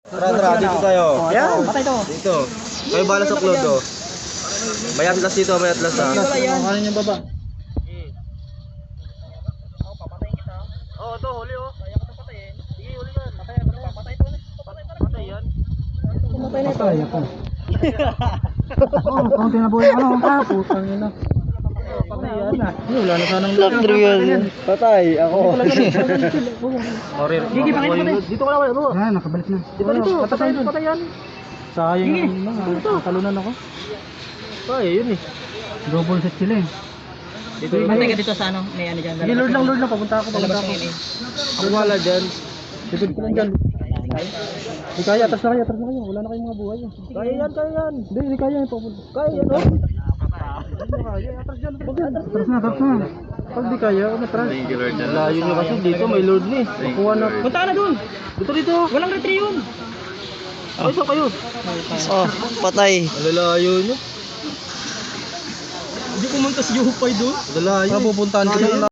Tara, dito tayo. Ayan. Patay to. Dito. Kayo bala sa klodo. May atlas dito, may atlas ha. Ano yung baba? Oo, ito, huli oh. Kaya ka ito patayin. Sige, huli yan. Patay ito. Patay yan. Patay na ito. Patay ako. Oo, kung tinabuhay ano, putang ina. Patay yan. Wala na sanang yan. Patay, ako. Gigi, pakita patay. Dito ka naman, ano? Ah, nakabalik na. Di ba dito? Patay yan. Sayang ang mga. Talunan ako. Ay, yun eh. Double set sila eh. Dito, Patay ka dito sa ano, may ano dyan. Sige, Lord lang, papunta ako. Ang wala dyan. Sipid ko lang dyan. Hindi kaya, atras na kayo. Wala na kayong mga buhay. Kaya yan. Hindi kaya. Kaya yan, oh. Atras na. Pag di kaya, matras. Layo nyo kasi dito, may Lord ni. Kuha na. Punta ka na dun. Dito. Walang retry yun. Ay, saan kayo? Oh, patay. Malalayo nyo. Hindi pumunta si Yupay doon. Malalayo. Pupuntahan ko na.